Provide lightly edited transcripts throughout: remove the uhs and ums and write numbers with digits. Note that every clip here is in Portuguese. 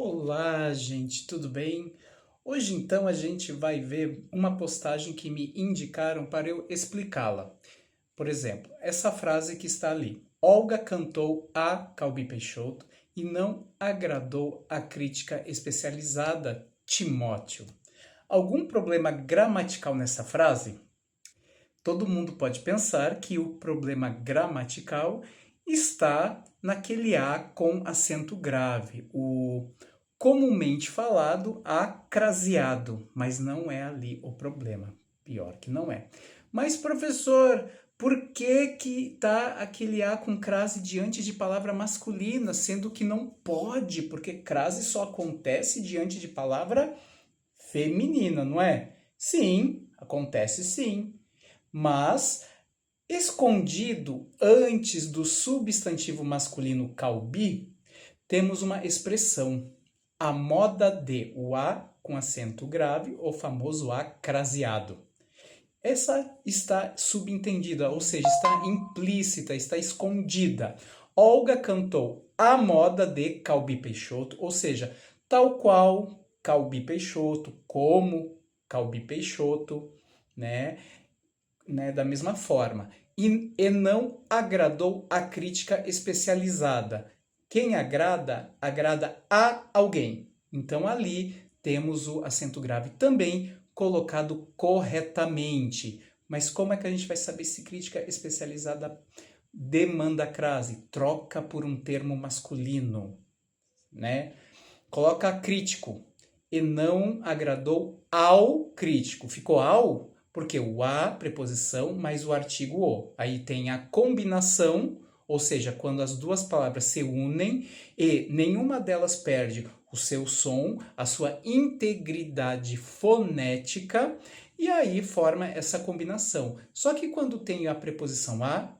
Olá, gente, tudo bem? Hoje então a gente vai ver uma postagem que me indicaram para eu explicá-la. Por exemplo, essa frase que está ali. Olga cantou a Calbi Peixoto e não agradou a crítica especializada Timóteo. Algum problema gramatical nessa frase? Todo mundo pode pensar que o problema gramatical está naquele A com acento grave, o comumente falado A craseado, mas não é ali o problema. Pior que não é. Mas, professor, por que tá aquele A com crase diante de palavra masculina, sendo que não pode, porque crase só acontece diante de palavra feminina, não é? Sim, acontece sim. Mas, escondido antes do substantivo masculino calbi, temos uma expressão, a moda de, o A com acento grave, o famoso A craseado. Essa está subentendida, ou seja, está implícita, está escondida. Olga cantou a moda de Calbi Peixoto, ou seja, tal qual Calbi Peixoto, como Calbi Peixoto, né? Da mesma forma. E não agradou a crítica especializada. Quem agrada, agrada a alguém. Então ali temos o acento grave também colocado corretamente. Mas como é que a gente vai saber se crítica especializada demanda crase? Troca por um termo masculino, né? Coloca crítico e não agradou ao crítico. Ficou ao porque o a, preposição, mais o artigo o. Aí tem a combinação, ou seja, quando as duas palavras se unem e nenhuma delas perde o seu som, a sua integridade fonética, e aí forma essa combinação. Só que quando tem a preposição a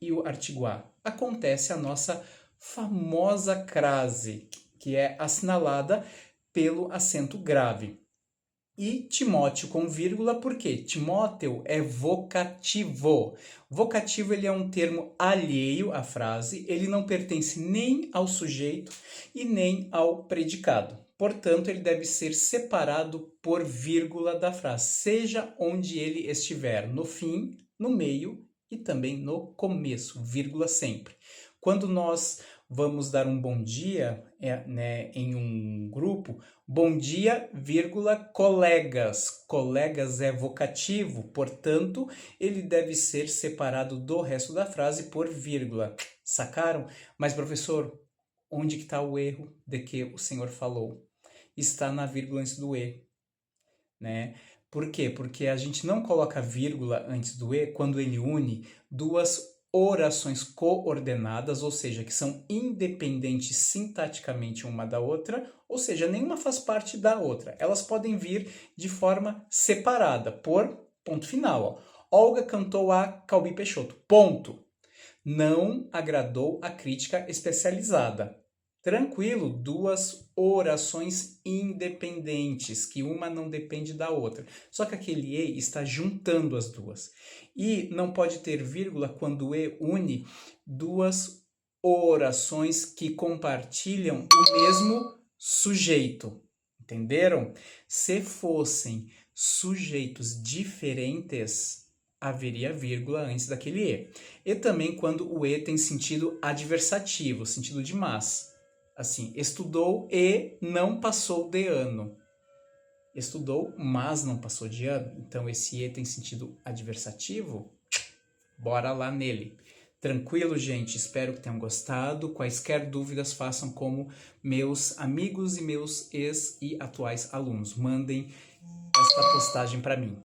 e o artigo a, acontece a nossa famosa crase, que é assinalada pelo acento grave. E Timóteo com vírgula, por quê? Timóteo é vocativo. Vocativo ele é um termo alheio à frase, ele não pertence nem ao sujeito e nem ao predicado. Portanto, ele deve ser separado por vírgula da frase, seja onde ele estiver, no fim, no meio e também no começo, vírgula sempre. Quando nós vamos dar um bom dia em um grupo, bom dia, vírgula, colegas. Colegas é vocativo, portanto, ele deve ser separado do resto da frase por vírgula. Sacaram? Mas, professor, onde que está o erro de que o senhor falou? Está na vírgula antes do E, né? Por quê? Porque a gente não coloca vírgula antes do E quando ele une duas orações coordenadas, ou seja, que são independentes sintaticamente uma da outra, ou seja, nenhuma faz parte da outra. Elas podem vir de forma separada, por ponto final. Ó. Olga cantou a Calbi Peixoto, ponto. Não agradou a crítica especializada. Tranquilo, duas orações independentes, que uma não depende da outra. Só que aquele E está juntando as duas. E não pode ter vírgula quando o E une duas orações que compartilham o mesmo sujeito. Entenderam? Se fossem sujeitos diferentes, haveria vírgula antes daquele E. E também quando o E tem sentido adversativo, sentido de mas. Assim, estudou e não passou de ano. Estudou, mas não passou de ano. Então, esse E tem sentido adversativo. Bora lá nele. Tranquilo, gente? Espero que tenham gostado. Quaisquer dúvidas, façam como meus amigos e meus ex e atuais alunos. Mandem esta postagem para mim.